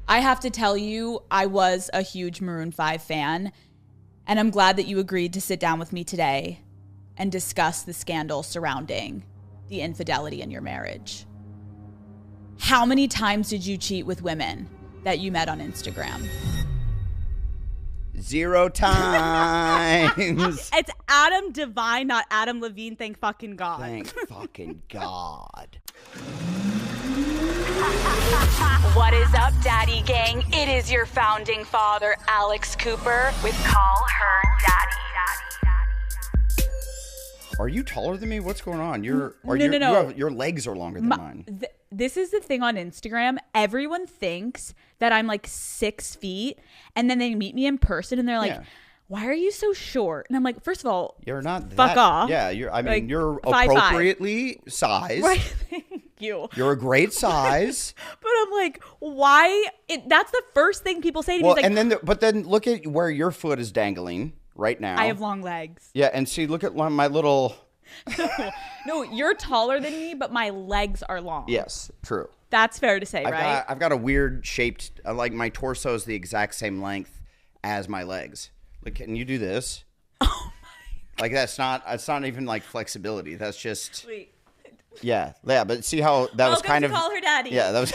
I have to tell you, I was a huge Maroon 5 fan, and I'm glad that you agreed to sit down with me today and discuss the scandal surrounding the infidelity in your marriage. How many times did you cheat with women that you met on Instagram? 0 times. It's Adam Devine, not Adam Levine. Thank fucking God. Thank fucking God. What is up, Daddy Gang? It is your founding father, Alex Cooper, with Call Her Daddy. Are you taller than me? What's going on? No. Your legs are longer than mine. This is the thing on Instagram. Everyone thinks that I'm like 6 feet, and then they meet me in person, and they're like, why are you so short? And I'm like, first of all, you're not fuck off. Yeah, you're five, appropriately sized. Right, thank you. You're a great size. But I'm like, why? That's the first thing people say to me. Well, Like, but then look at where your foot is dangling right now. I have long legs. Yeah, and see, look at my little... No, you're taller than me, but my legs are long. Yes, true. That's fair to say, right? I've got a weird shaped, like my torso is the exact same length as my legs. Like, can you do this? Oh my! Like it's not even like flexibility. That's just. Wait. Yeah. But see how that was kind of. Call Her Daddy. Yeah, that was.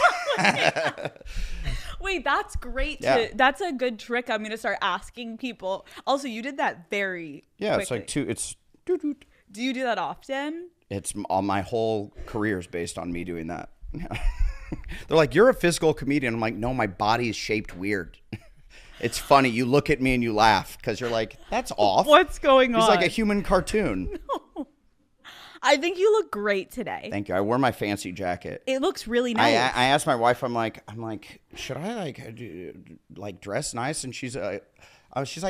Wait, that's great. Yeah. That's a good trick. I'm gonna start asking people. Also, you did that very. Yeah, quickly. it's like It's. Do you do that often? It's all my whole career is based on me doing that. They're like, you're a physical comedian. I'm like, no, my body is shaped weird. It's funny. You look at me and you laugh because you're like, that's off. What's going on? He's like a human cartoon. No. I think you look great today. Thank you. I wore my fancy jacket. It looks really nice. I asked my wife, I'm like, should I dress nice? And she's like,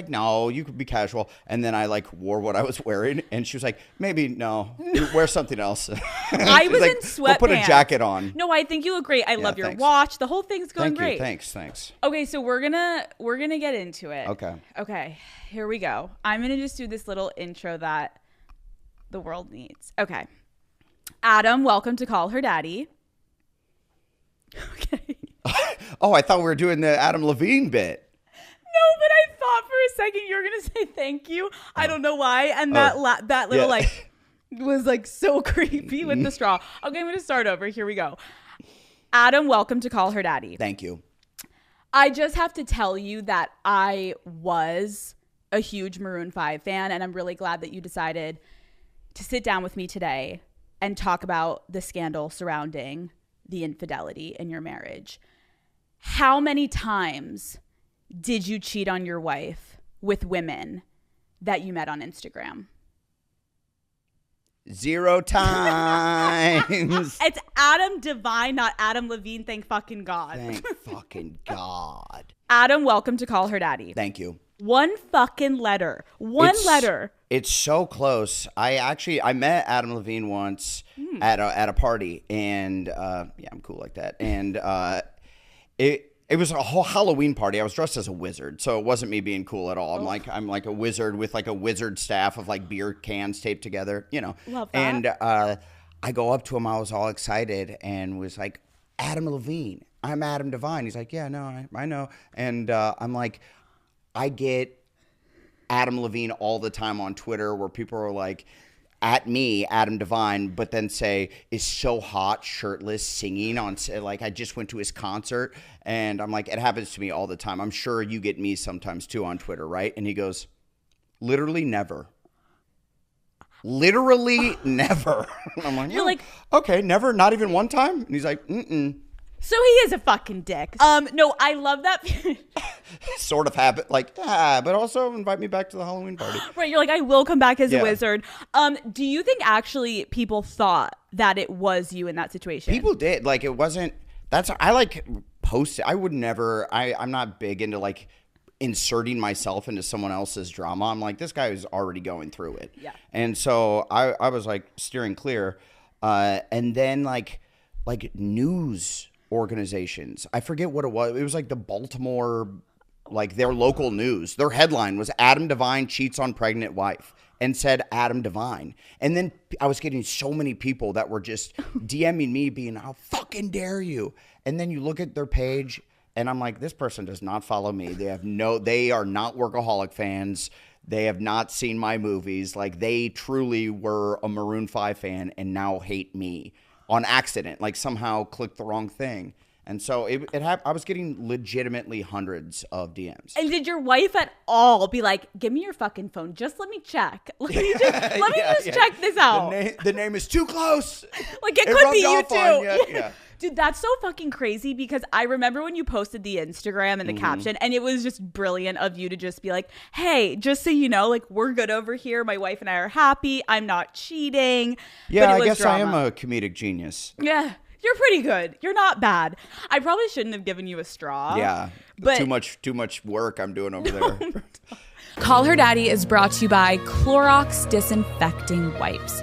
no, you could be casual. And then I wore what I was wearing, and she was like, maybe no, wear something else. I was in sweatpants. We'll put a jacket on. No, I think you look great. I love your thanks. watch. The whole thing's going great. Thanks. Okay, so we're gonna get into it. Okay, here we go. I'm gonna just do this little intro that the world needs. Okay, Adam, welcome to Call Her Daddy. Okay. Oh, I thought we were doing the Adam Levine bit. No, but I thought for a second you were gonna say thank you. I don't know why, and that little was so creepy with the straw. Okay, I'm gonna start over. Here we go. Adam, welcome to Call Her Daddy. Thank you. I just have to tell you that I was a huge Maroon 5 fan, and I'm really glad that you decided to sit down with me today and talk about the scandal surrounding the infidelity in your marriage. How many times did you cheat on your wife with women that you met on Instagram? 0 times. It's Adam Devine, not Adam Levine. Thank fucking God. Thank fucking God. Adam, welcome to Call Her Daddy. Thank you. One fucking letter. One letter. It's so close. I met Adam Levine once at a party, and I'm cool like that. And it was a whole Halloween party. I was dressed as a wizard, so it wasn't me being cool at all. I'm like a wizard with like a wizard staff of like beer cans taped together, Love that. And I go up to him. I was all excited and was like, Adam Levine. I'm Adam Devine. He's like, yeah, no, I know. And I'm like, I get Adam Levine all the time on Twitter where people are like, at me, Adam Devine, but then say, is so hot, shirtless, singing on, like, I just went to his concert. And I'm like, it happens to me all the time. I'm sure you get me sometimes too on Twitter, right? And he goes, literally never. Literally never. I'm like, You're like, okay, never, not even one time? And he's like, mm-mm. So he is a fucking dick. No, I love that. Sort of habit, but also invite me back to the Halloween party. Right, you're like, I will come back as a wizard. Do you think actually people thought that it was you in that situation? People did. Like, it wasn't, post it. I would never, I'm not big into like inserting myself into someone else's drama. I'm like, this guy is already going through it. Yeah. And so I was like steering clear. And then like news organizations. I forget what it was. It was like the Baltimore, like their local news. Their headline was Adam Devine cheats on pregnant wife and said Adam Devine. And then I was getting so many people that were just DMing me being, how fucking dare you? And then you look at their page And I'm like, this person does not follow me. They are not Workaholic fans. They have not seen my movies. Like, they truly were a Maroon 5 fan and now hate me on accident. Like, somehow clicked the wrong thing. And so I was getting legitimately hundreds of DMs. And did your wife at all be like, give me your fucking phone. Just let me check. Let me just check this out. The name is too close. Like, it could be you too. Yeah. Dude, that's so fucking crazy because I remember when you posted the Instagram and the caption, and it was just brilliant of you to just be like, hey, just so you know, like, we're good over here. My wife and I are happy. I'm not cheating. Yeah, But it I was guess drama. I am a comedic genius. Yeah. You're pretty good. You're not bad. I probably shouldn't have given you a straw. Yeah. But Too much work I'm doing over there. Call Her Daddy is brought to you by Clorox Disinfecting Wipes.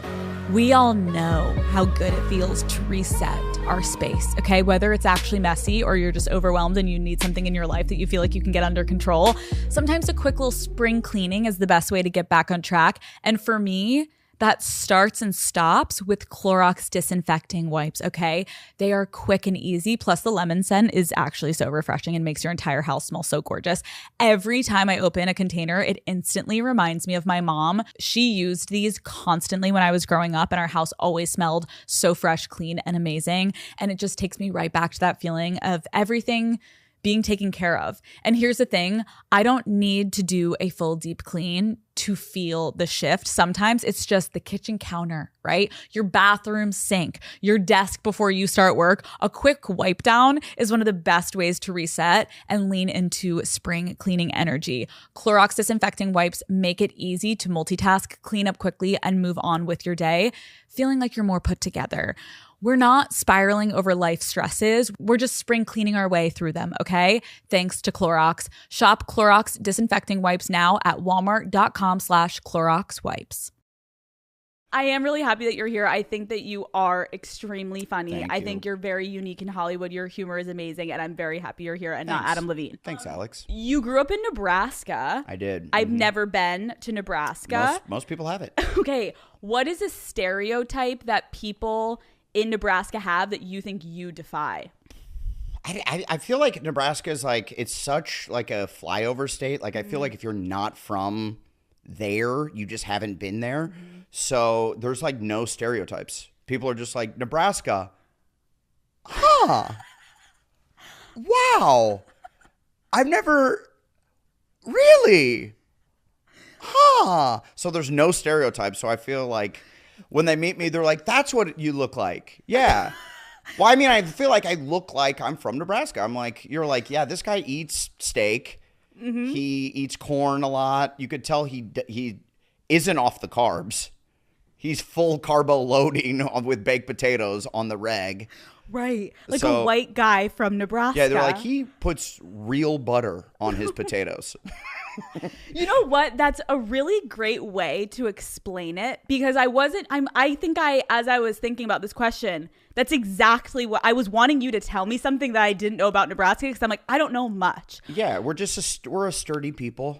We all know how good it feels to reset our space, okay? Whether it's actually messy or you're just overwhelmed and you need something in your life that you feel like you can get under control. Sometimes a quick little spring cleaning is the best way to get back on track. And for me, that starts and stops with Clorox Disinfecting Wipes, okay? They are quick and easy, plus the lemon scent is actually so refreshing and makes your entire house smell so gorgeous. Every time I open a container, it instantly reminds me of my mom. She used these constantly when I was growing up, and our house always smelled so fresh, clean, and amazing. And it just takes me right back to that feeling of everything being taken care of. And here's the thing, I don't need to do a full deep clean to feel the shift. Sometimes it's just the kitchen counter, right? Your bathroom sink, your desk before you start work. A quick wipe down is one of the best ways to reset and lean into spring cleaning energy. Clorox Disinfecting Wipes make it easy to multitask, clean up quickly, and move on with your day, feeling like you're more put together. We're not spiraling over life stresses. We're just spring cleaning our way through them, okay? Thanks to Clorox. Shop Clorox Disinfecting Wipes now at walmart.com/Clorox wipes. I am really happy that you're here. I think that you are extremely funny. I think you're very unique in Hollywood. Your humor is amazing, and I'm very happy you're here and not Adam Levine. Thanks, Alex. You grew up in Nebraska. I did. I've never been to Nebraska. Most people have it. Okay, what is a stereotype that people in Nebraska have that you think you defy? I feel like Nebraska is like, it's such like a flyover state. Like, I feel like if you're not from there, you just haven't been there. So there's like no stereotypes. People are just like, Nebraska. Huh. Wow. I've never really. Huh. So there's no stereotypes. So I feel like when they meet me, they're like, that's what you look like. Yeah. Well, I mean, I feel like I look like I'm from Nebraska. I'm like, you're like, yeah, this guy eats steak. He eats corn a lot. You could tell he isn't off the carbs. He's full carbo loading with baked potatoes on the reg. Right. Like a white guy from Nebraska. Yeah, they're like, he puts real butter on his potatoes. You know what? That's a really great way to explain it, because as I was thinking about this question, that's exactly what I was wanting you to tell me, something that I didn't know about Nebraska, because I'm like, I don't know much. Yeah, we're a sturdy people.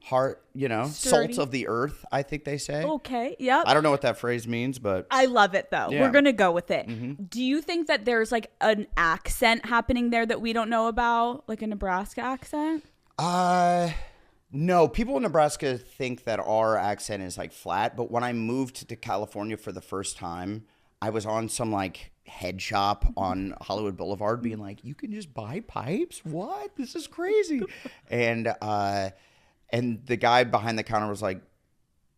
Heart, Sturdy. salt of the earth, I think they say. Okay. Yep. I don't know what that phrase means, but I love it though. Yeah. We're going to go with it. Do you think that there's like an accent happening there that we don't know about, like a Nebraska accent? No, people in Nebraska think that our accent is like flat, but when I moved to California for the first time, I was on some like head shop on Hollywood Boulevard being like, you can just buy pipes? What? This is crazy. And the guy behind the counter was like,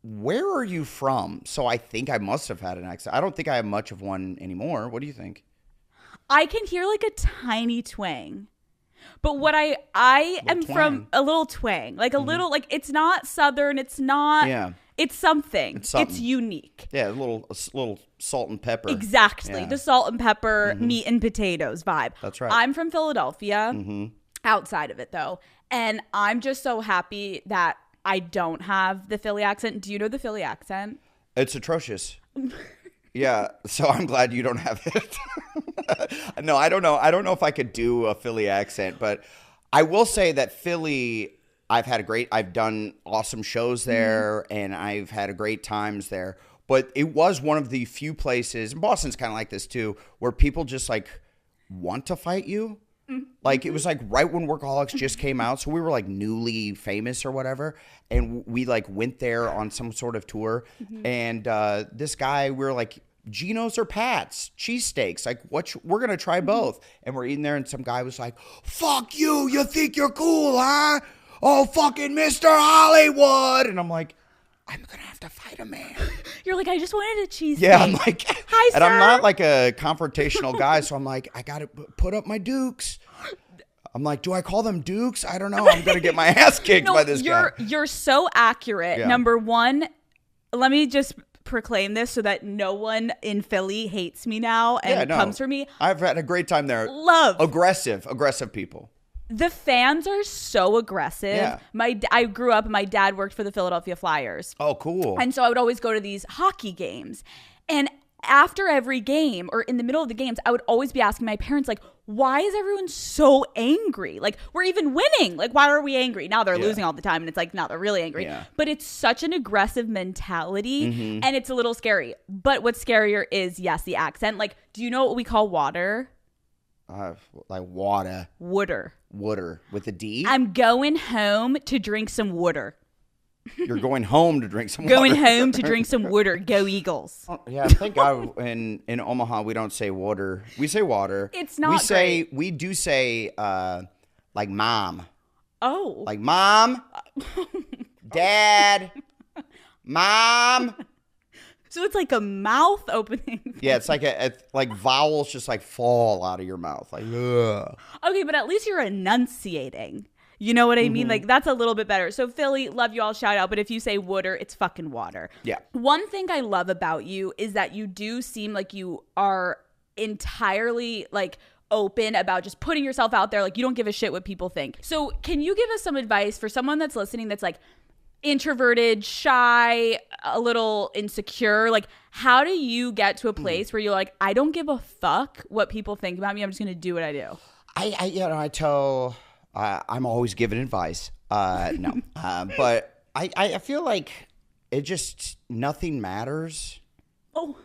where are you from? So I think I must have had an accent. I don't think I have much of one anymore. What do you think? I can hear like a tiny twang. But what I am twang. from a little twang, like a little, like it's not Southern. It's not, it's something. It's unique. Yeah, a little salt and pepper. Exactly. Yeah. The salt and pepper, meat and potatoes vibe. That's right. I'm from Philadelphia, outside of it though. And I'm just so happy that I don't have the Philly accent. Do you know the Philly accent? It's atrocious. Yeah, so I'm glad you don't have it. No, I don't know. I don't know if I could do a Philly accent, but I will say that Philly, I've done awesome shows there, and I've had great times there. But it was one of the few places, and Boston's kind of like this too, where people just like want to fight you. Like, it was like right when Workaholics just came out. So we were like newly famous or whatever. And we like went there on some sort of tour. And this guy, we were like, Geno's or Pat's, cheesesteaks. Like, we're going to try both. And we're eating there. And some guy was like, fuck you. You think you're cool, huh? Oh, fucking Mr. Hollywood. And I'm like, I'm going to have to fight a man. You're like, I just wanted a cheesesteak. Yeah, I'm like, hi, and sir. I'm not like a confrontational guy, so I'm like, I got to put up my dukes. I'm like, do I call them dukes? I don't know. I'm going to get my ass kicked by this guy. You're so accurate. Yeah. Number one, let me just proclaim this so that no one in Philly hates me now and comes for me. I've had a great time there. Love. Aggressive people. The fans are so aggressive. Yeah. I grew up, my dad worked for the Philadelphia Flyers. Oh, cool. And so I would always go to these hockey games. And after every game or in the middle of the games, I would always be asking my parents, like, why is everyone so angry? Like, we're even winning. Like, why are we angry? Now they're losing all the time. And it's like, now they're really angry. Yeah. But it's such an aggressive mentality and it's a little scary. But what's scarier is, yes, the accent. Like, do you know what we call water? Like water. Wooder. Wooder with a D? I'm going home to drink some wooder. You're going home to drink some Going water. home to drink some water. Go Eagles. Yeah, thank God in Omaha we don't say water. We say water. It's not We do say like mom. Oh. Like mom, dad, mom. So it's like a mouth opening. Yeah, it's like like vowels just like fall out of your mouth. Like, ugh. Okay, but at least you're enunciating. You know what I mean? Like, that's a little bit better. So Philly, love you all, shout out. But if you say wooder, it's fucking water. Yeah. One thing I love about you is that you do seem like you are entirely like open about just putting yourself out there. Like, you don't give a shit what people think. So can you give us some advice for someone that's listening that's like introverted, shy, a little insecure? Like, how do you get to a place where you're like, I don't give a fuck what people think about me. I'm just going to do what I do. I tell, I'm always giving advice. No, but I feel like it just, nothing matters. Oh,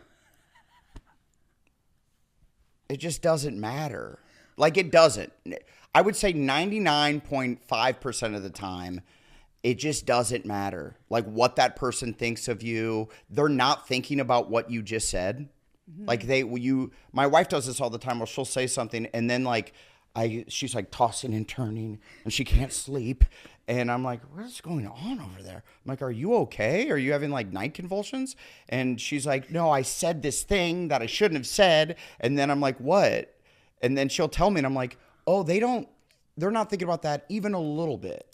it just doesn't matter. Like, it doesn't. I would say 99.5% of the time, it just doesn't matter. Like, what that person thinks of you. They're not thinking about what you just said. Like, my wife does this all the time where she'll say something and then like, she's like tossing and turning and she can't sleep. And I'm like, what's going on over there? I'm like, are you okay? Are you having like night convulsions? And she's like, no, I said this thing that I shouldn't have said. And then I'm like, what? And then she'll tell me and I'm like, oh, they're not thinking about that even a little bit.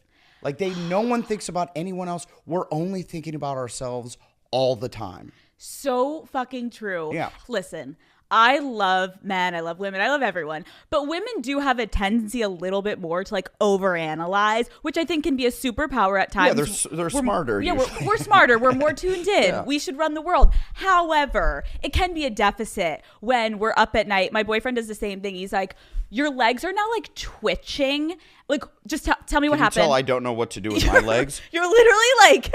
Like, no one thinks about anyone else. We're only thinking about ourselves all the time. So fucking true. Yeah. Listen, I love men, I love women, I love everyone. But women do have a tendency a little bit more to like overanalyze, which I think can be a superpower at times. Yeah, they're smarter. Yeah, we're smarter. We're more tuned in. Yeah. We should run the world. However, it can be a deficit when we're up at night. My boyfriend does the same thing. He's like, your legs are now like twitching. Like, just tell me what happened. Tell I don't know what to do with my legs. You're literally like,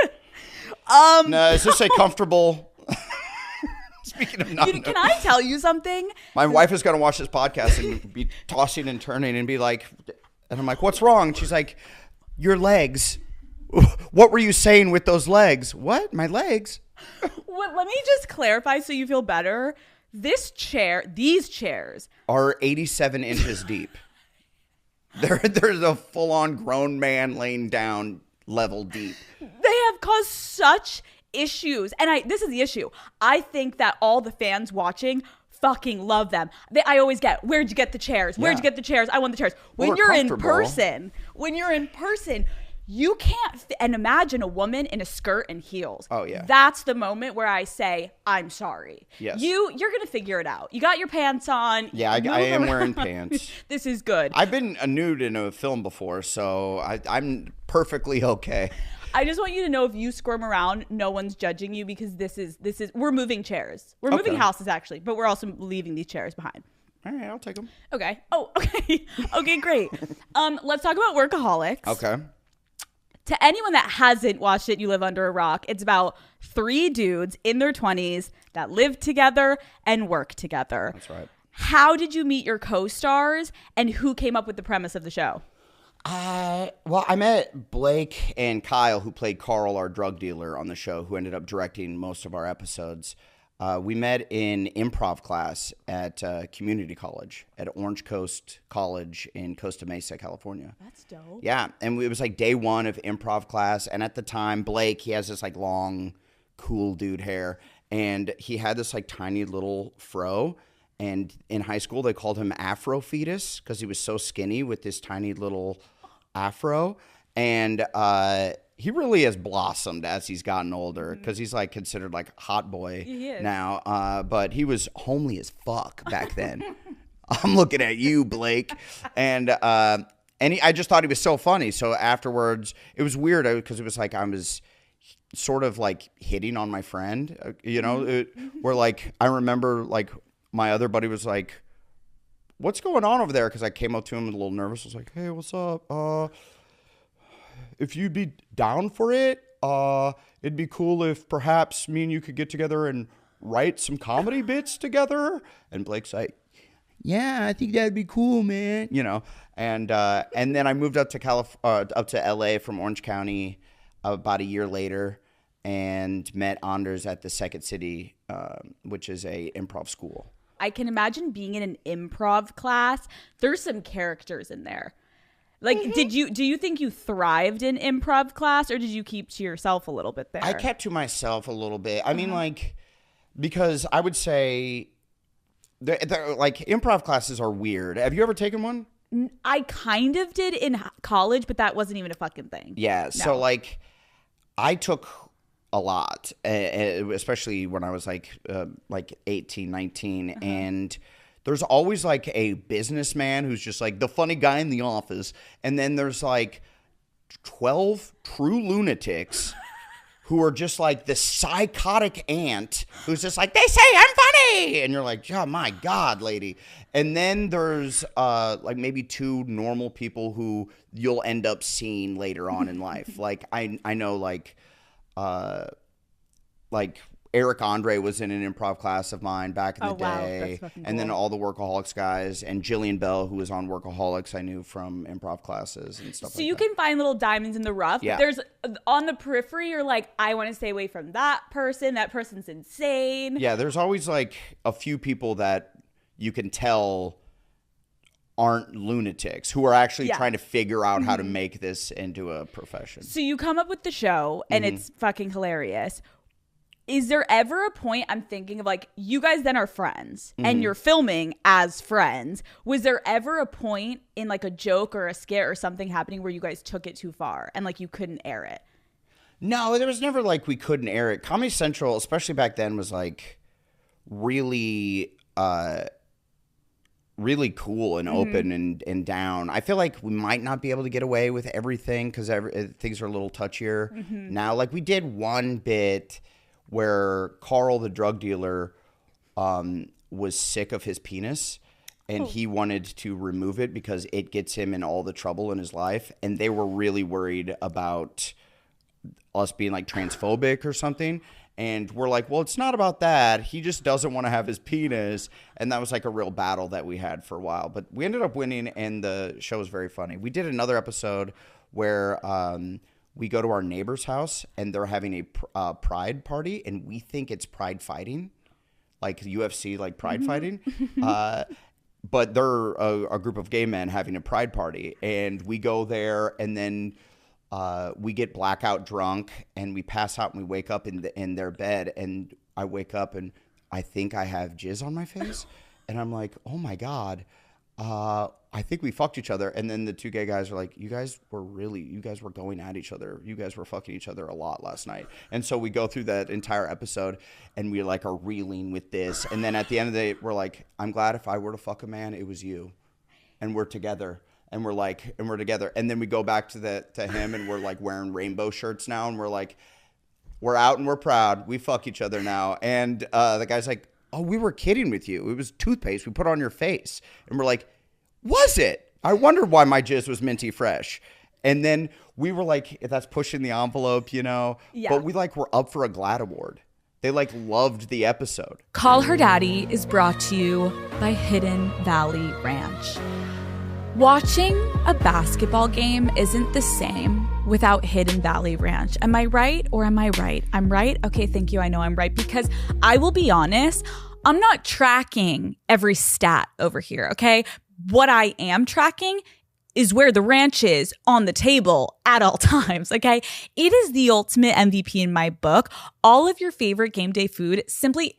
no, is this a comfortable? Speaking of nothing. Can I tell you something? My wife is going to watch this podcast and be tossing and turning and be like, and I'm like, what's wrong? And she's like, your legs. What were you saying with those legs? What? My legs? Well, let me just clarify so you feel better. These chairs are 87 inches deep. There's a full-on grown man laying down level deep. They have caused such issues. And this is the issue. I think that all the fans watching fucking love them. I always get, where'd you get the chairs? Where'd you get the chairs? I want the chairs. When you're in person, you can't and imagine a woman in a skirt and heels. Oh yeah. That's the moment where I say, I'm sorry. Yes. You're going to figure it out. You got your pants on. Yeah, I am wearing pants. This is good. I've been nude in a film before, so I'm perfectly okay. I just want you to know, if you squirm around, no one's judging you, because this is we're moving chairs. We're moving houses actually, but we're also leaving these chairs behind. All right, I'll take them. Okay. Oh, okay. Okay, great. Let's talk about Workaholics. Okay. To anyone that hasn't watched it, you live under a rock. It's about 3 dudes in their 20s that live together and work together. That's right. how did you meet your co-stars and who came up with the premise of the show? Well, I met Blake and Kyle, who played Carl, our drug dealer on the show, who ended up directing most of our episodes. We met in improv class at community college at Orange Coast College in Costa Mesa, California. That's dope. Yeah, and it was like day one of improv class. And at the time, Blake, he has this like long, cool dude hair. And he had this like tiny little fro. And in high school, they called him Afro Fetus because he was so skinny with this tiny little afro. And he really has blossomed as he's gotten older because he's like considered like hot boy now. But he was homely as fuck back then. I'm looking at you, Blake. And I just thought he was so funny. So afterwards, it was weird because it was like I was sort of like hitting on my friend, where like I remember like my other buddy was like, "What's going on over there?" Because I came up to him a little nervous. I was like, "Hey, what's up? If you'd be down for it, it'd be cool if perhaps me and you could get together and write some comedy bits together." And Blake's like, "Yeah, I think that'd be cool, man." And then I moved up to up to LA from Orange County about a year later, and met Anders at the Second City, which is a improv school. I can imagine being in an improv class. There's some characters in there. Like, do you think you thrived in improv class, or did you keep to yourself a little bit there? I kept to myself a little bit. I mean, like, because I would say, like, improv classes are weird. Have you ever taken one? I kind of did in college, but that wasn't even a fucking thing. Yeah. No. So, like, I took a lot, especially when I was like 18, 19. And there's always like a businessman who's just like the funny guy in the office. And then there's like 12 true lunatics who are just like the psychotic aunt who's just like, "They say I'm funny." And you're like, "Oh my God, lady." And then there's like maybe two normal people who you'll end up seeing later on in life. Like I know like Eric Andre was in an improv class of mine back in the day. Wow. That's fucking cool. And then all the Workaholics guys and Jillian Bell, who was on Workaholics, I knew from improv classes and stuff like that. So you can find little diamonds in the rough. Yeah. But there's on the periphery, you're like, I want to stay away from that person. That person's insane. Yeah, there's always like a few people that you can tell aren't lunatics who are actually trying to figure out how to make this into a profession. So you come up with the show and it's fucking hilarious. Is there ever a point, I'm thinking of like, you guys then are friends and you're filming as friends. Was there ever a point in like a joke or a skit or something happening where you guys took it too far and like you couldn't air it? No, there was never like we couldn't air it. Comedy Central, especially back then, was like really really cool and open and down. I feel like we might not be able to get away with everything because things are a little touchier now. Like we did one bit where Carl, the drug dealer, was sick of his penis and he wanted to remove it because it gets him in all the trouble in his life. And they were really worried about us being like transphobic or something. And we're like, well, it's not about that. He just doesn't want to have his penis. And that was like a real battle that we had for a while. But we ended up winning, and the show was very funny. We did another episode where we go to our neighbor's house, and they're having a pride party, and we think it's pride fighting, like UFC, like pride fighting. But they're a group of gay men having a pride party. And we go there, and then we get blackout drunk and we pass out and we wake up in their bed, and I wake up and I think I have jizz on my face and I'm like, oh my God, I think we fucked each other. And then the two gay guys are like, you guys were going at each other. You guys were fucking each other a lot last night. And so we go through that entire episode and we like are reeling with this. And then at the end of the day, we're like, I'm glad if I were to fuck a man, it was you. And we're together. And we're like, and we're together. And then we go back to him and we're like wearing rainbow shirts now. And we're like, we're out and we're proud. We fuck each other now. And the guy's like, oh, we were kidding with you. It was toothpaste we put on your face. And we're like, was it? I wondered why my jizz was minty fresh. And then we were like, that's pushing the envelope, you know? Yeah. But we like were up for a GLAAD award. They like loved the episode. Call Her Daddy is brought to you by Hidden Valley Ranch. Watching a basketball game isn't the same without Hidden Valley Ranch. Am I right or am I right? I'm right? Okay, thank you. I know I'm right because I will be honest, I'm not tracking every stat over here, okay? What I am tracking is where the ranch is on the table at all times, okay? It is the ultimate MVP in my book. All of your favorite game day food, simply,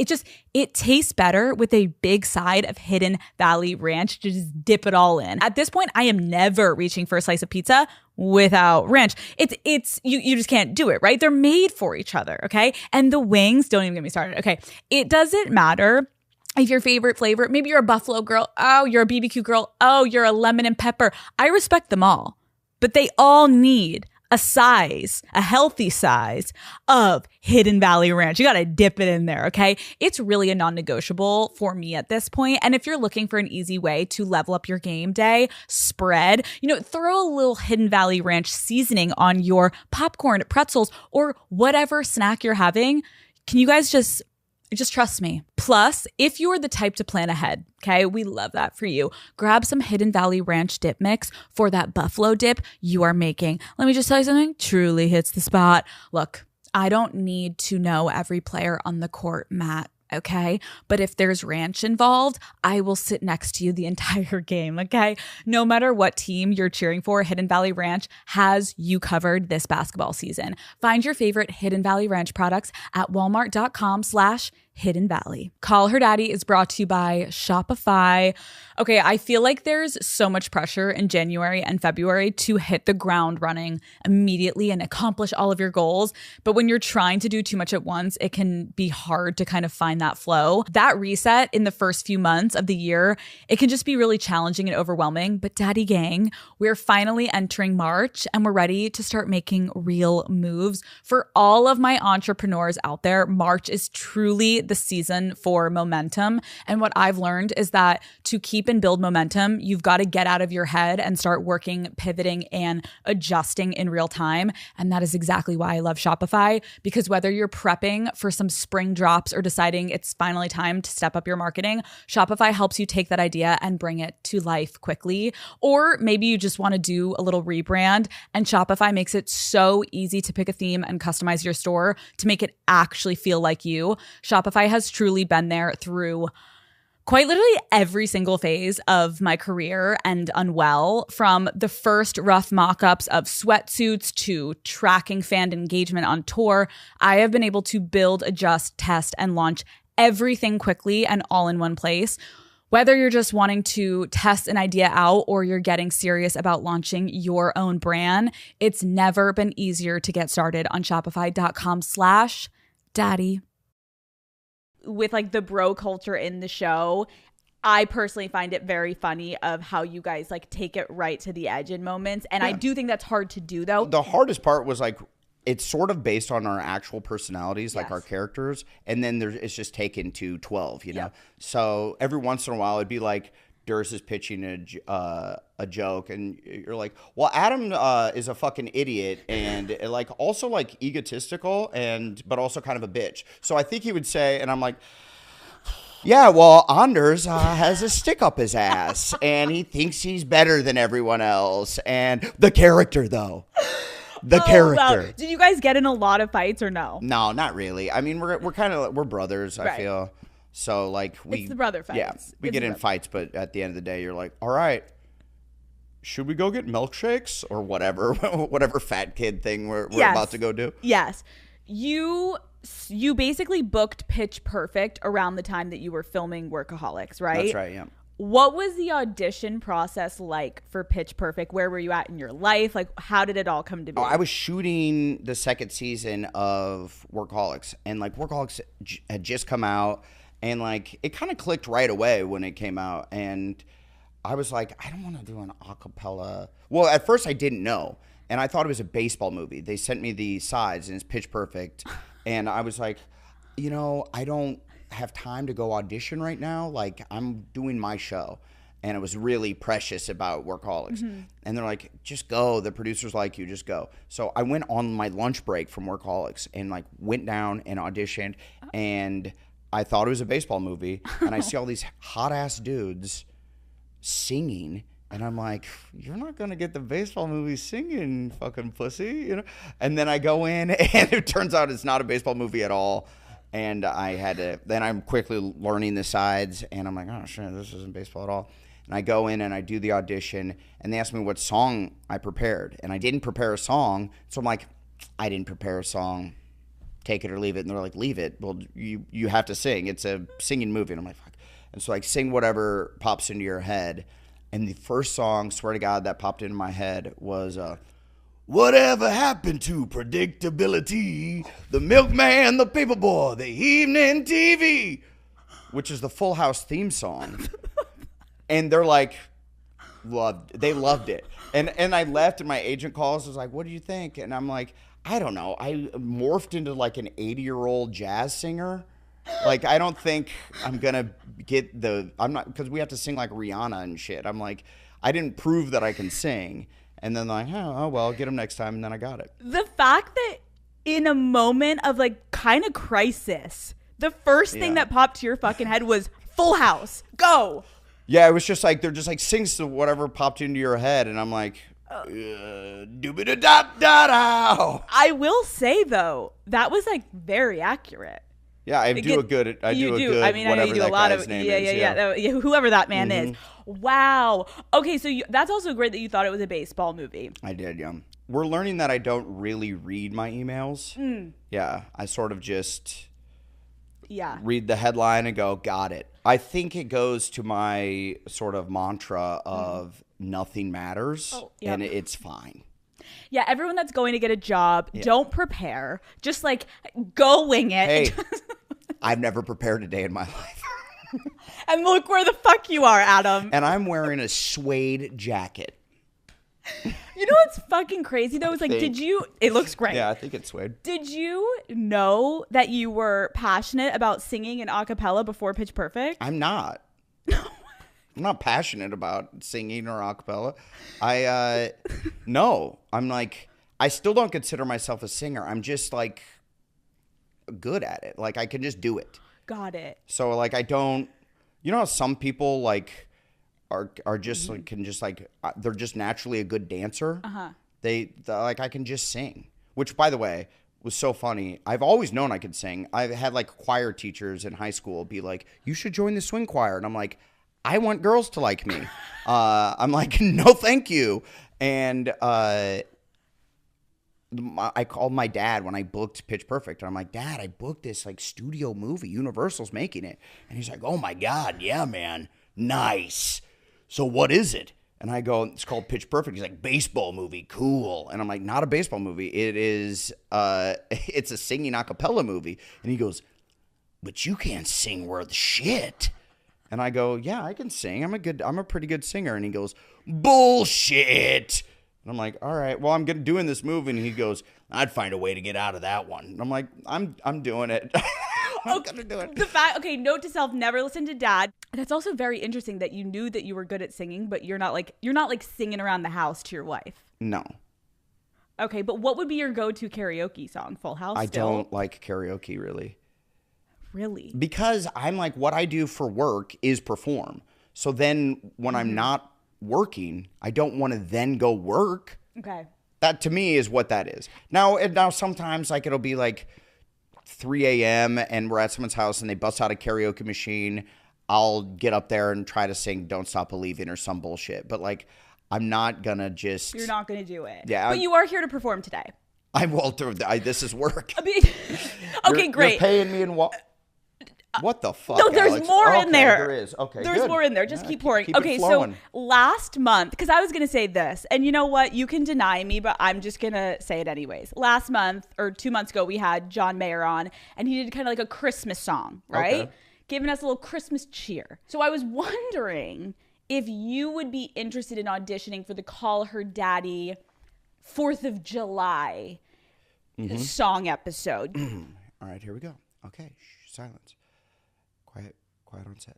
it tastes better with a big side of Hidden Valley Ranch to just dip it all in. At this point, I am never reaching for a slice of pizza without ranch. You just can't do it, right? They're made for each other, okay? And the wings, don't even get me started, okay? It doesn't matter if your favorite flavor, maybe you're a buffalo girl, oh, you're a BBQ girl, oh, you're a lemon and pepper. I respect them all, but they all need a healthy size of Hidden Valley Ranch. You got to dip it in there, okay? It's really a non-negotiable for me at this point. And if you're looking for an easy way to level up your game day spread, throw a little Hidden Valley Ranch seasoning on your popcorn, pretzels, or whatever snack you're having. Can you guys just trust me. Plus, if you're the type to plan ahead, okay, we love that for you. Grab some Hidden Valley Ranch dip mix for that buffalo dip you are making. Let me just tell you something, truly hits the spot. Look, I don't need to know every player on the court, Matt, okay? But if there's ranch involved, I will sit next to you the entire game, okay? No matter what team you're cheering for, Hidden Valley Ranch has you covered this basketball season. Find your favorite Hidden Valley Ranch products at walmart.com/Hidden Valley. Call Her Daddy is brought to you by Shopify. Okay, I feel like there's so much pressure in January and February to hit the ground running immediately and accomplish all of your goals. But when you're trying to do too much at once, it can be hard to kind of find that flow. That reset in the first few months of the year, it can just be really challenging and overwhelming. But Daddy Gang, we're finally entering March and we're ready to start making real moves. For all of my entrepreneurs out there, March is truly the season for momentum. And what I've learned is that to keep and build momentum, you've got to get out of your head and start working, pivoting, and adjusting in real time. And that is exactly why I love Shopify, because whether you're prepping for some spring drops or deciding it's finally time to step up your marketing, Shopify helps you take that idea and bring it to life quickly. Or maybe you just want to do a little rebrand, and Shopify makes it so easy to pick a theme and customize your store to make it actually feel like you. Shopify has truly been there through quite literally every single phase of my career and Unwell, from the first rough mock-ups of sweatsuits to tracking fan engagement on tour. I have been able to build, adjust, test, and launch everything quickly and all in one place. Whether you're just wanting to test an idea out or you're getting serious about launching your own brand, it's never been easier to get started on Shopify.com/daddy. With like the bro culture in the show, I personally find it very funny of how you guys like take it right to the edge in moments. And I do think that's hard to do though. The hardest part was like, it's sort of based on our actual personalities, like our characters. And then it's just taken to 12, you know? Yep. So every once in a while it'd be like, Durst is pitching a joke, and you're like, well, Adam is a fucking idiot and like also like egotistical but also kind of a bitch. So I think he would say, and I'm like, yeah, well, Anders has a stick up his ass and he thinks he's better than everyone else. And the character though. Character. Wow. Did you guys get in a lot of fights or no? No, not really. I mean, we're brothers, I feel. So like it's the brother fights. Yeah, we get in fights, but at the end of the day, you're like, all right, should we go get milkshakes or whatever fat kid thing we're about to go do? Yes. You basically booked Pitch Perfect around the time that you were filming Workaholics, right? That's right, yeah. What was the audition process like for Pitch Perfect? Where were you at in your life? Like, how did it all come to be? Oh, I was shooting the second season of Workaholics, and like Workaholics had just come out. And, like, it kind of clicked right away when it came out. And I was like, I don't want to do an a cappella. Well, at first I didn't know. And I thought it was a baseball movie. They sent me the sides, and it's Pitch Perfect. And I was like, I don't have time to go audition right now. Like, I'm doing my show. and it was really precious about Workaholics. And they're like, just go. The producers like you, just go. So I went on my lunch break from Workaholics and like went down and auditioned, and I thought it was a baseball movie, and I see all these hot ass dudes singing, and I'm like, you're not gonna get the baseball movie singing, fucking pussy, you know? And then I go in, and it turns out it's not a baseball movie at all. And I had to, then I'm quickly learning the sides, and I'm like, oh shit, this isn't baseball at all. And I go in and I do the audition, and they ask me what song I prepared, and I didn't prepare a song. So I'm like, I didn't prepare a song. Take it or leave it. And they're like, leave it. Well, you have to sing. It's a singing movie. And I'm like, fuck. And so I sing whatever pops into your head. And the first song, swear to God, that popped into my head was whatever happened to predictability? The milkman, the paperboy, the evening TV, which is the Full House theme song. And they're like, they loved it. And I left, and my agent calls, was like, what do you think? And I'm like, I don't know. I morphed into like an 80-year-old jazz singer. Like, I don't think I'm going to get I'm not, because we have to sing like Rihanna and shit. I'm like, I didn't prove that I can sing. And then like, oh, well, I'll get him next time. And then I got it. The fact that in a moment of like kind of crisis, the first thing that popped to your fucking head was Full House. Go. Yeah, it was just like, they're just like, sings to whatever popped into your head. And I'm like, doobie-da-da-da-da. I will say, though, that was like very accurate. Yeah, I do a good I know you whatever do a that lot guy's of name is. yeah, whoever that man is. Wow. Okay, so that's also great that you thought it was a baseball movie. I did, yeah. We're learning that I don't really read my emails. Yeah, I sort of just read the headline and go, got it. I think it goes to my sort of mantra of nothing matters, and it's fine. Yeah, everyone that's going to get a job, don't prepare. Just like go wing it. Hey, I've never prepared a day in my life. And look where the fuck you are, Adam. And I'm wearing a suede jacket. You know what's fucking crazy though? It's like, it looks great. Yeah, I think it's suede. Did you know that you were passionate about singing in a cappella before Pitch Perfect? I'm not. I'm not passionate about singing or a cappella. No, I'm like, I still don't consider myself a singer. I'm just like good at it. Like I can just do it. Got it. So like, I don't, you know how some people like are just like, can just like, they're just naturally a good dancer. They like, I can just sing, which by the way, was so funny. I've always known I could sing. I've had like choir teachers in high school be like, you should join the swing choir. And I'm like, I want girls to like me. I'm like, no, thank you. And I called my dad when I booked Pitch Perfect. And I'm like, Dad, I booked this like studio movie. Universal's making it. And he's like, oh my God, yeah, man. Nice. So what is it? And I go, it's called Pitch Perfect. He's like, baseball movie, cool. And I'm like, not a baseball movie. It is, it's a singing a cappella movie. And he goes, but you can't sing worth shit. And I go, yeah, I can sing. I'm a pretty good singer. And he goes, bullshit. And I'm like, all right, well, I'm doing this movie. And he goes, I'd find a way to get out of that one. And I'm like, I'm doing it. I'm gonna do it. Note to self, never listen to Dad. That's also very interesting that you knew that you were good at singing, but you're not like singing around the house to your wife. No. Okay, but what would be your go-to karaoke song? Full House? I don't like karaoke, really. Really? Because I'm like, what I do for work is perform. So then when I'm not working, I don't want to then go work. Okay. That to me is what that is. Now sometimes like it'll be like 3 a.m. and we're at someone's house and they bust out a karaoke machine. I'll get up there and try to sing Don't Stop Believing or some bullshit. But like, I'm not gonna just... You're not gonna do it. Yeah. But you are here to perform today. This is work. Okay, great. You're paying me in what? What the fuck? No, there's Alex? more in there. There is. Okay, there's good. more in there. Just keep pouring. Keep it flowing. So last month, because I was going to say this, and you know what? You can deny me, but I'm just going to say it anyways. Last month or 2 months ago, we had John Mayer on, and he did kind of like a Christmas song, right? Okay. Giving us a little Christmas cheer. So I was wondering if you would be interested in auditioning for the Call Her Daddy 4th of July song episode. All right, here we go. Okay, silence. Quiet on set.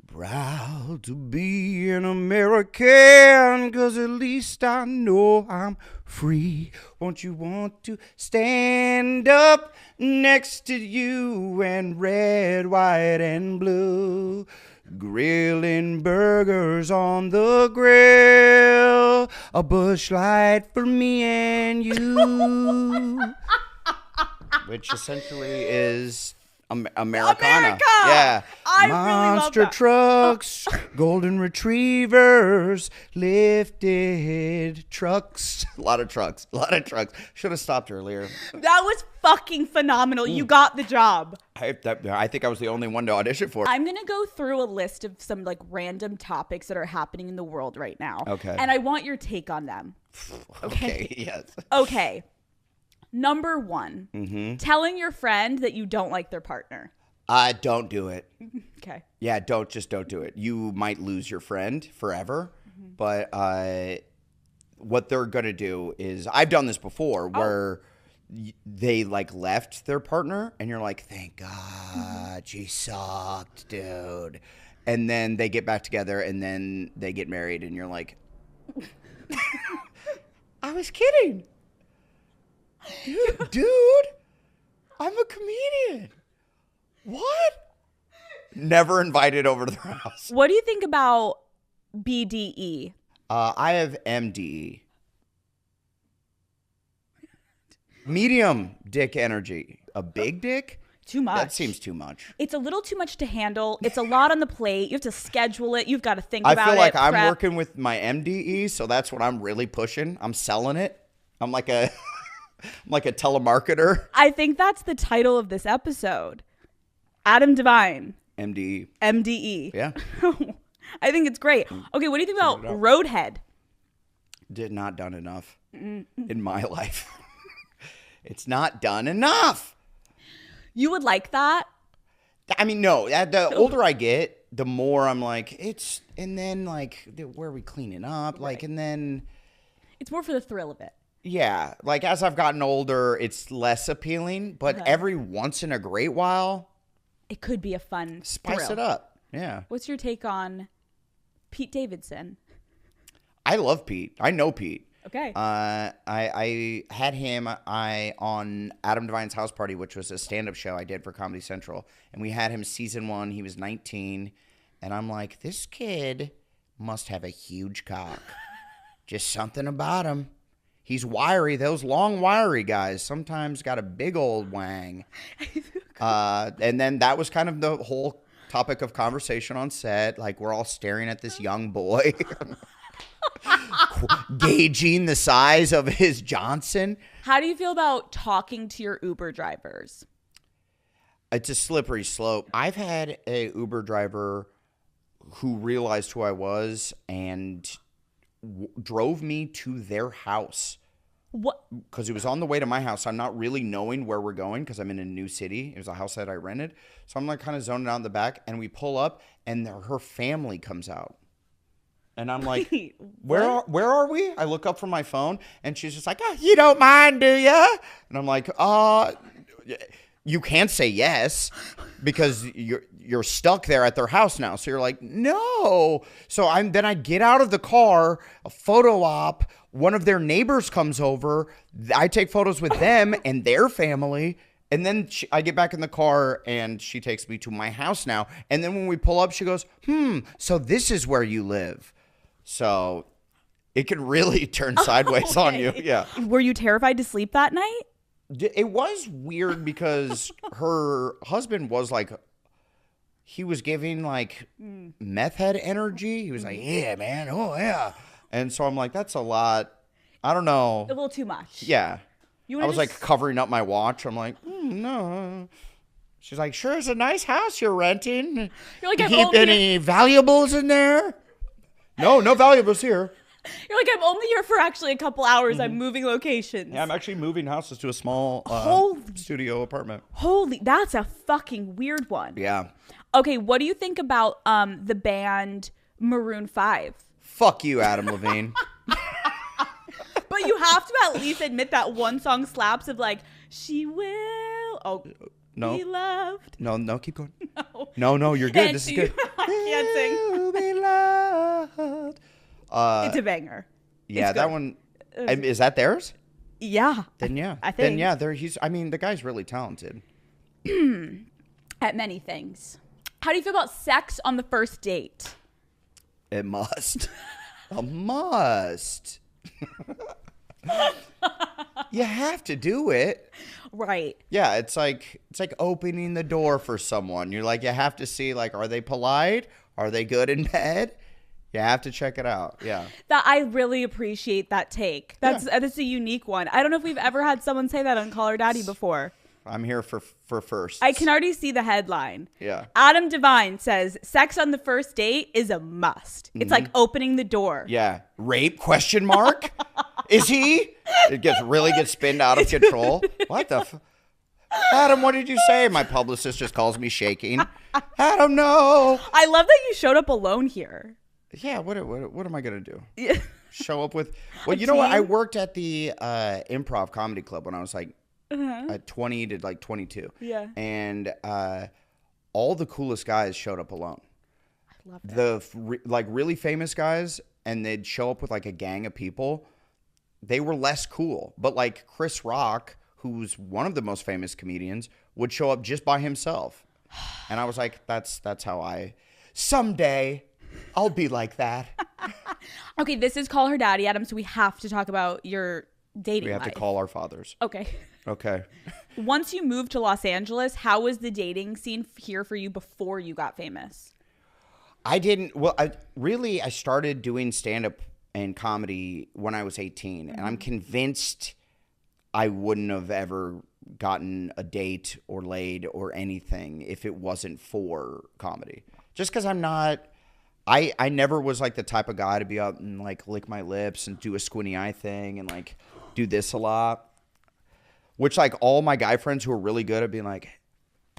Proud to be an American, 'cause at least I know I'm free. Won't you want to stand up next to you and red, white, and blue? Grilling burgers on the grill, a bush light for me and you. Which essentially is Americana. America! Yeah. I really love Monster that. trucks, golden retrievers, lifted trucks. A lot of trucks. Should have stopped earlier. That was fucking phenomenal. You got the job. I think I was the only one to audition for it. I'm going to go through a list of some like random topics that are happening in the world right now. Okay. And I want your take on them. Okay, yes. Okay. Number 1, telling your friend that you don't like their partner. Don't do it. Okay. Yeah, don't do it. You might lose your friend forever, but what they're gonna do is, I've done this before, where they like left their partner, and you're like, thank God, she sucked, dude. And then they get back together, and then they get married, and you're like, I was kidding, dude. I'm a comedian. What? Never invited over to their house. What do you think about BDE? I have MDE. Medium dick energy. A big dick? Too much. That seems too much. It's a little too much to handle. It's a lot on the plate. You have to schedule it. You've got to think about it. I feel like I'm prep. working with my MDE, so that's what I'm really pushing. I'm selling it. I'm like a telemarketer. I think that's the title of this episode. Adam Devine. MDE. MDE. Yeah. I think it's great. Okay, what do you think about Roadhead? Did not done enough in my life. It's not done enough. You would like that? I mean, no. The older I get, the more I'm like, and then like, where are we cleaning up? Like, and then. It's more for the thrill of it. Yeah. Like, as I've gotten older, it's less appealing, but every once in a great while. It could be a fun Spice thrill. it up. Yeah. What's your take on Pete Davidson? I love Pete. I know Pete. Okay. I had him on Adam Devine's House Party, which was a stand-up show I did for Comedy Central. And we had him season 1. He was 19. And I'm like, this kid must have a huge cock. Just something about him. He's wiry. Those long, wiry guys sometimes got a big old wang. And then that was kind of the whole topic of conversation on set. Like, we're all staring at this young boy, gauging the size of his Johnson. How do you feel about talking to your Uber drivers? It's a slippery slope. I've had a Uber driver who realized who I was and drove me to their house. What? Because it was on the way to my house. I'm not really knowing where we're going because I'm in a new city. It was a house that I rented. So I'm like kind of zoning out in the back, and we pull up, and her family comes out. And I'm like, where are we? I look up from my phone, and she's just like, oh, you don't mind, do ya? And I'm like, you can't say yes because you're stuck there at their house now. So you're like, no. So then I get out of the car, a photo op. One of their neighbors comes over. I take photos with them and their family. And then I get back in the car, and she takes me to my house now. And then when we pull up, she goes, so this is where you live. So it can really turn sideways on you. Yeah. Were you terrified to sleep that night? It was weird because her husband was like, he was giving like meth head energy. He was like, yeah, man. Oh, yeah. And so I'm like, that's a lot. I don't know. A little too much. Yeah. I was like covering up my watch. I'm like, no. She's like, sure, it's a nice house you're renting. You're like, you keep any valuables in there? No valuables here. You're like, I'm only here for actually a couple hours. I'm moving locations. Yeah, I'm actually moving houses to a small studio apartment. That's a fucking weird one. Yeah. Okay, what do you think about the band Maroon 5? Fuck you, Adam Levine. But you have to at least admit that one song slaps of like, she will be loved. No, keep going. No, you're good. This is good. I dancing. To be loved. It's a banger. Yeah, It's that good. one. Is that theirs? Yeah. Then yeah. I think. Then yeah. The guy's really talented. At many things. How do you feel about sex on the first date? It must. A must. You have to do it. Right. Yeah, it's like opening the door for someone. You're like, you have to see, like, are they polite? Are they good in bed? You have to check it out. Yeah. That I really appreciate that take. That's a unique one. I don't know if we've ever had someone say that on Call Her Daddy before. I'm here for firsts. I can already see the headline. Yeah. Adam Devine says sex on the first date is a must. It's like opening the door. Yeah. Rape? Question mark? Is he? It really gets spinned out of control. What the? Adam, what did you say? My publicist just calls me shaking. Adam, no. I love that you showed up alone here. Yeah. What am I gonna do? Yeah. Show up with? Well, A you know what? team? I worked at the Improv Comedy Club when I was like 20 to like 22. Yeah. And all the coolest guys showed up alone. I love that. The like really famous guys, and they'd show up with like a gang of people. They were less cool, but like Chris Rock, who's one of the most famous comedians, would show up just by himself. And I was like, that's how someday I'll be like that. Okay, this is Call Her Daddy, Adam, so we have to talk about your dating We have life. to call our fathers. Okay. Okay. Once you moved to Los Angeles, how was the dating scene here for you before you got famous? I started doing stand-up and comedy when I was 18, and I'm convinced I wouldn't have ever gotten a date or laid or anything if it wasn't for comedy. Just because I'm not, I never was like the type of guy to be up and like lick my lips and do a squinty eye thing and like do this a lot. Which like all my guy friends who are really good at being like,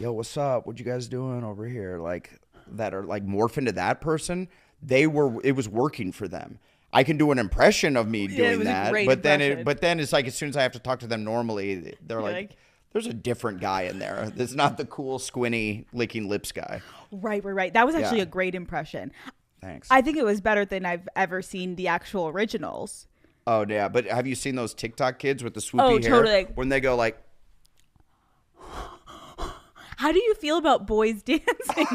yo, what's up? What you guys doing over here? Like that are like morph into that person. It was working for them. I can do an impression of me it doing was a that, great but impression. then it's like as soon as I have to talk to them normally, they're like, there's a different guy in there. There's not the cool squinty licking lips guy. Right. That was actually Yeah. a great impression. Thanks. I think it was better than I've ever seen the actual originals. Oh yeah, but have you seen those TikTok kids with the swoopy Oh, hair? totally. When they go like, How do you feel about boys dancing?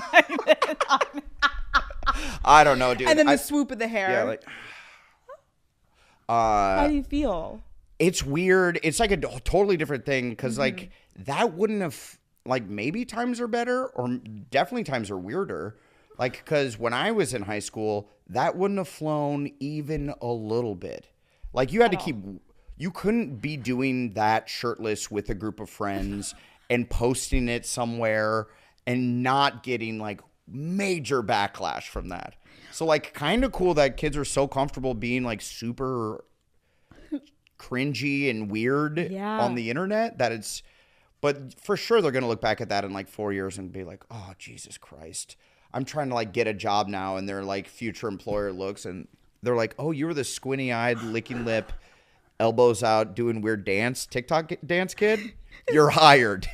I don't know, dude. And then the swoop of the hair. Yeah, like. How do you feel? It's weird. It's like a totally different thing because Mm-hmm. like that wouldn't have like maybe times are better or definitely times are weirder. Like because when I was in high school, that wouldn't have flown even a little bit. Like you had to you couldn't be doing that shirtless with a group of friends and posting it somewhere and not getting like major backlash from that. So like kind of cool that kids are so comfortable being like super cringy and weird on the internet that it's, but for sure they're going to look back at that in like 4 years and be like, oh, Jesus Christ. I'm trying to like get a job now. And their like future employer looks and they're like, oh, you were the squinty eyed licking lip, elbows out, doing weird TikTok dance kid. You're hired.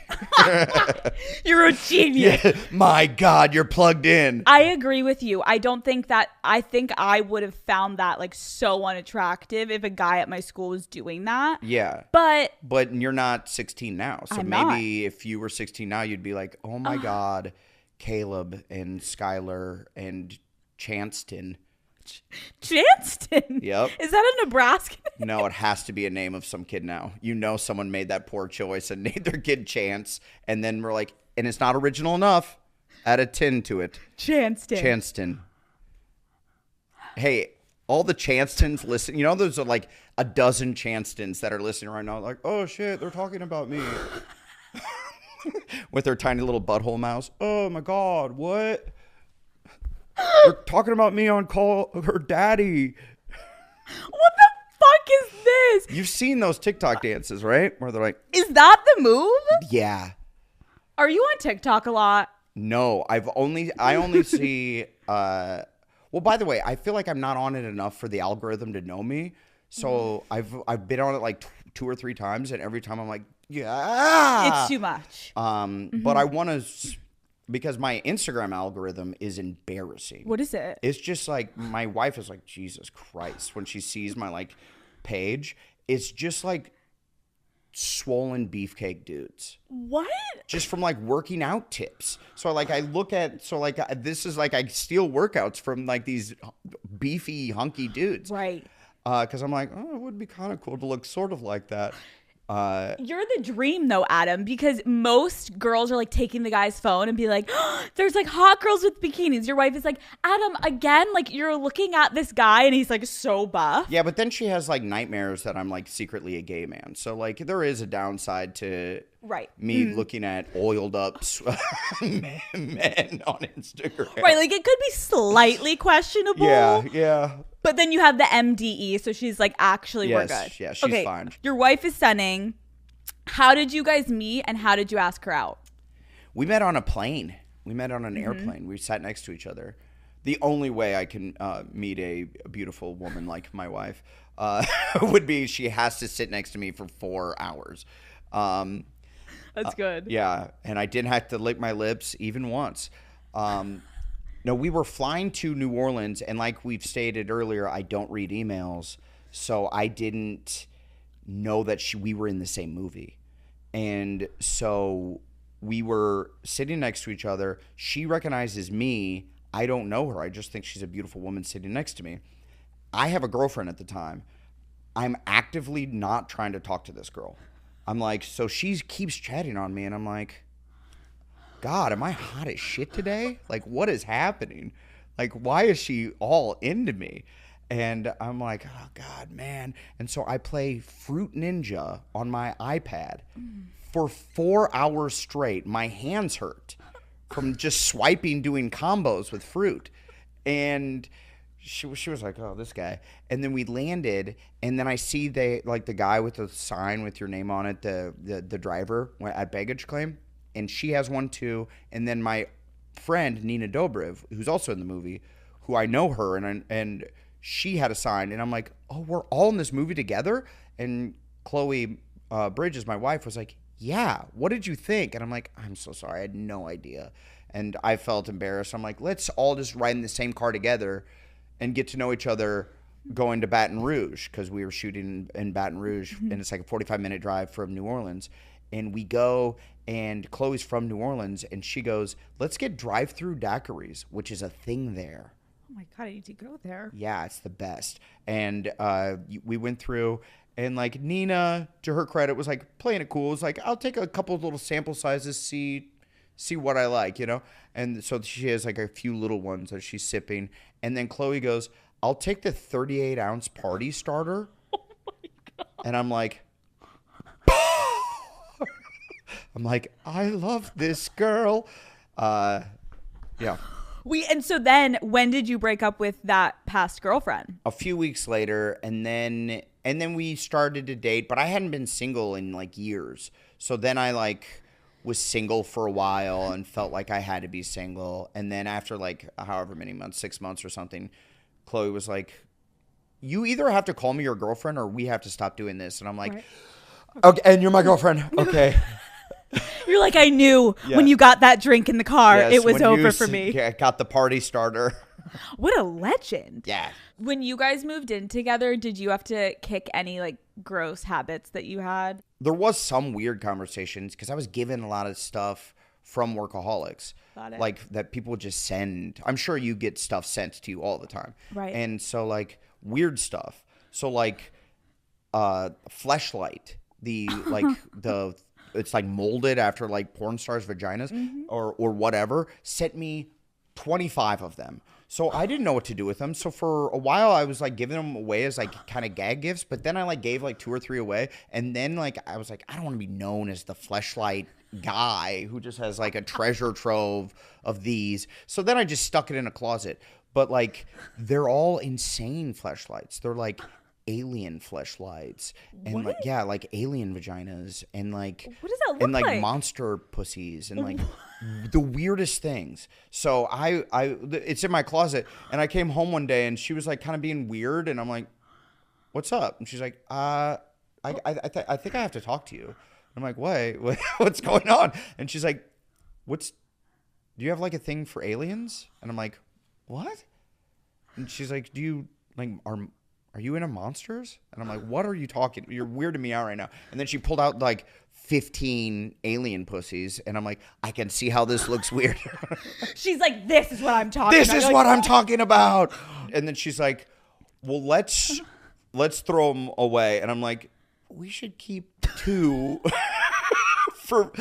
You're a genius. Yeah, my God, you're plugged in. I agree with you. I think I would have found that like so unattractive if a guy at my school was doing that. Yeah. But you're not 16 now. So I'm maybe if you were 16 now, you'd be like, oh my God, Caleb and Skylar and Chanston. Chanston? Yep. Is that a Nebraska? No, it has to be a name of some kid now. You know someone made that poor choice and named their kid Chance. And then we're like, and it's not original enough. Add a tin to it. Chanston. Hey, all the Chanstons listen. You know, there's like a dozen Chanstons that are listening right now. Like, oh shit, they're talking about me. With their tiny little butthole mouse. Oh my God, what? They're talking about me on Call Her Daddy. What the fuck is this? You've seen those TikTok dances, right? Where they're like, Is that the move? yeah. Are you on TikTok a lot? No, I only see, well, by the way, I feel like I'm not on it enough for the algorithm to know me. So I've been on it like 2 or 3 times and every time I'm like, yeah. It's too much. But I want to because my Instagram algorithm is embarrassing. What is it? It's just like my wife is like, Jesus Christ, when she sees my like page, it's just like swollen beefcake dudes. What? Just from like working out tips. So like I look at this is like I steal workouts from like these beefy hunky dudes. Right. Because I'm like, oh, it would be kind of cool to look sort of like that. You're the dream though, Adam, because most girls are like taking the guy's phone and be like, oh, there's like hot girls with bikinis. Your wife is like, Adam, again, like you're looking at this guy and he's like so buff. Yeah, but then she has like nightmares that I'm like secretly a gay man. So like there is a downside to me looking at oiled up men on Instagram. Right, like it could be slightly questionable. Yeah. But then you have the MDE, so she's like, actually, we're good. Yeah, she's fine. Your wife is stunning. How did you guys meet and how did you ask her out? We met on a plane. We met on an airplane. We sat next to each other. The only way I can meet a beautiful woman like my wife would be she has to sit next to me for 4 hours. That's good. Yeah, and I didn't have to lick my lips even once. No, we were flying to New Orleans, and like we've stated earlier, I don't read emails, so I didn't know that we were in the same movie. And so we were sitting next to each other. She recognizes me. I don't know her. I just think she's a beautiful woman sitting next to me. I have a girlfriend at the time. I'm actively not trying to talk to this girl. I'm like, so she keeps chatting on me, and I'm like, God, am I hot as shit today? Like, what is happening? Like, why is she all into me? And I'm like, oh, God, man. And so I play Fruit Ninja on my iPad for 4 hours straight. My hands hurt from just swiping, doing combos with fruit. And she was like, oh, this guy. And then we landed, and then I see the guy with the sign with your name on it, the driver at baggage claim. And she has one too. And then my friend, Nina Dobrev, who's also in the movie, who I know her, and she had a sign. And I'm like, oh, we're all in this movie together? And Chloe Bridges, my wife, was like, yeah, what did you think? And I'm like, I'm so sorry. I had no idea. And I felt embarrassed. I'm like, let's all just ride in the same car together and get to know each other going to Baton Rouge, because we were shooting in Baton Rouge, and it's like a 45-minute drive from New Orleans. And we go, and Chloe's from New Orleans, and she goes, let's get drive-through daiquiris, which is a thing there. Oh my God, I need to go there. Yeah, it's the best. And we went through, and like Nina, to her credit, was like playing it cool. It was like, I'll take a couple of little sample sizes, see what I like, you know? And so she has like a few little ones that she's sipping. And then Chloe goes, I'll take the 38-ounce party starter. Oh my God. And I'm like, I love this girl. Yeah. And so then when did you break up with that past girlfriend? A few weeks later, and then we started to date, but I hadn't been single in like years. So then I like was single for a while and felt like I had to be single. And then after like however many months, 6 months or something, Chloe was like, you either have to call me your girlfriend or we have to stop doing this. And I'm like, okay, and you're my girlfriend. Okay. You're like, I knew when you got that drink in the car, it was over for me. Yeah, got the party starter. What a legend. Yeah. When you guys moved in together, did you have to kick any like gross habits that you had? There was some weird conversations because I was given a lot of stuff from workaholics. Got it. Like that people would just send. I'm sure you get stuff sent to you all the time. Right. And so like weird stuff. So like Fleshlight, it's like molded after like porn stars' vaginas or whatever, sent me 25 of them. So I didn't know what to do with them. So for a while I was like giving them away as like kind of gag gifts, but then I like gave like 2 or 3 away. And then like I was like, I don't want to be known as the Fleshlight guy who just has like a treasure trove of these. So then I just stuck it in a closet. But like they're all insane fleshlights. They're like alien fleshlights and like like alien vaginas and like what does that look and like, like? Monster pussies and like the weirdest things. So I it's in my closet, and I came home one day and she was like kind of being weird, and I'm like, what's up? And she's like, I think I have to talk to you. I'm like, what's going on? And she's like, do you have like a thing for aliens? And I'm like, what? And she's like, do you like, are you into monsters? And I'm like, what are you talking? You're weirding me out right now. And then she pulled out like 15 alien pussies. And I'm like, I can see how this looks weird. She's like, this is what I'm talking This about. is You're what like, I'm talking about. And then she's like, well, let's throw them away. And I'm like, we should keep 2 for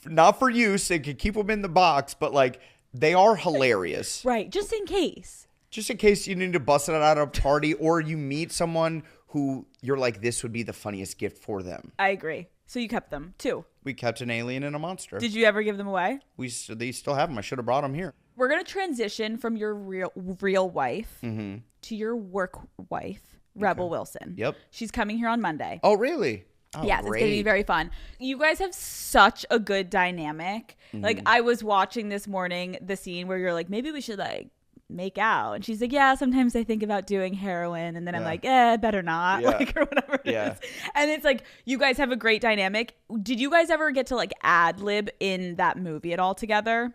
not for use. They could keep them in the box, but like they are hilarious. Right. Just in case. Just in case you need to bust it out at a party or you meet someone who you're like, this would be the funniest gift for them. I agree. So you kept them, 2. We kept an alien and a monster. Did you ever give them away? They still have them. I should have brought them here. We're going to transition from your real wife to your work wife, Rebel Wilson. Yep. She's coming here on Monday. Oh, really? Oh, yes, great. it's going to be very fun. You guys have such a good dynamic. Like, I was watching this morning the scene where you're like, maybe we should like make out. And she's like, yeah, sometimes I think about doing heroin. And then I'm like, better not. Yeah. Like, or whatever it is. And it's like, you guys have a great dynamic. Did you guys ever get to like ad lib in that movie at all together?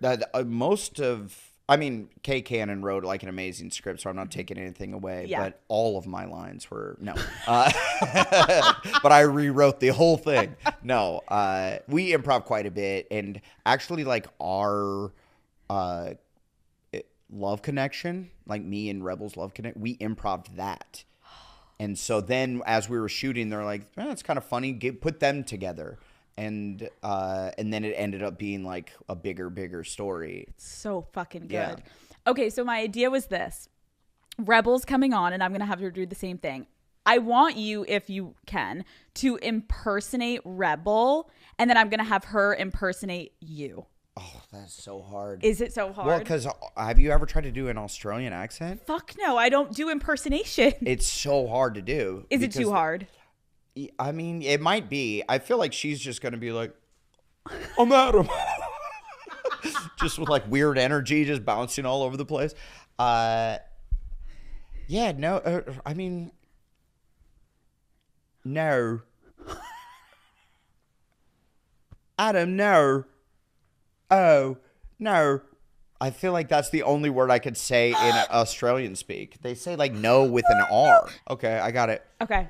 Kay Cannon wrote like an amazing script, so I'm not taking anything away. Yeah. But all of my lines were no. But I rewrote the whole thing. No, we improv quite a bit, and actually, like our love connection, like me and Rebel's love connection, we improv'd that. And so then, as we were shooting, they're like, "It's kind of funny. Put them together." And then it ended up being like a bigger story. It's so fucking good. Yeah. Okay, so my idea was this. Rebel's coming on, and I'm going to have her do the same thing. I want you, if you can, to impersonate Rebel, and then I'm going to have her impersonate you. Oh, that's so hard. Is it so hard? Well, because have you ever tried to do an Australian accent? Fuck no, I don't do impersonation. It's so hard to do. Is it too hard? I mean, it might be. I feel like she's just going to be like, I'm Adam. Just with like weird energy, just bouncing all over the place. No. Adam, no. Oh, no. I feel like that's the only word I could say in Australian speak. They say like no with an R. Okay, I got it. Okay.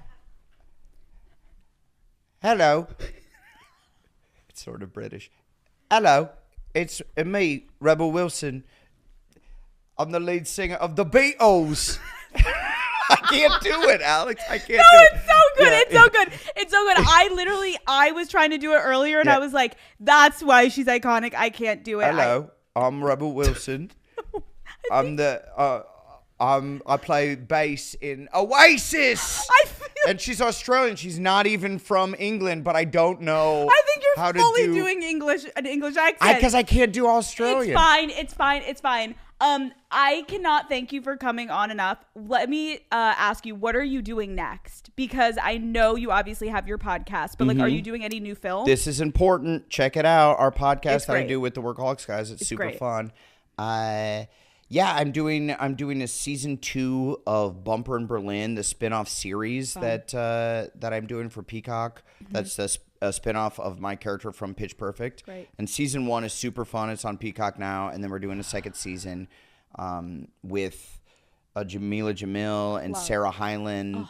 Hello. It's sort of British. Hello. It's me, Rebel Wilson. I'm the lead singer of the Beatles. I can't do it, Alex. I can't do it. It's so good. Yeah. It's so good. It's so good. I was trying to do it earlier, and I was like, that's why she's iconic. I can't do it. Hello. I'm Rebel Wilson. I play bass in Oasis. And she's Australian. She's not even from England, but I don't know. I think you're how fully to do doing an English accent. Because I can't do Australian. It's fine. I cannot thank you for coming on enough. Let me ask you, what are you doing next? Because I know you obviously have your podcast, but like, are you doing any new films? This is important. Check it out. Our podcast that I great. do with the Workaholics guys. It's super great. fun. Yeah, I'm doing a season 2 of Bumper in Berlin, the spinoff series that I'm doing for Peacock. Mm-hmm. That's a spinoff of my character from Pitch Perfect. Right. And season 1 is super fun. It's on Peacock now, and then we're doing a second season with Jamila Jamil and Sarah Hyland,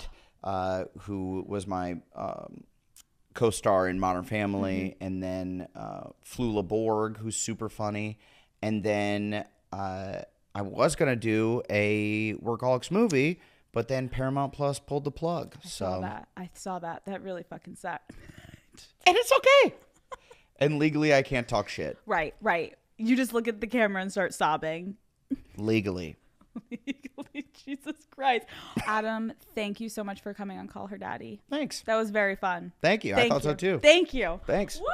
who was my co-star in Modern Family, and then Flula Borg, who's super funny, and then I was going to do a Workaholics movie, but then Paramount Plus pulled the plug. I saw that. That really fucking sucked. And it's okay. And legally, I can't talk shit. Right. You just look at the camera and start sobbing. Legally. Jesus Christ. Adam, thank you so much for coming on Call Her Daddy. Thanks. That was very fun. Thank you. I thought so too. Thank you. Thanks. Woo!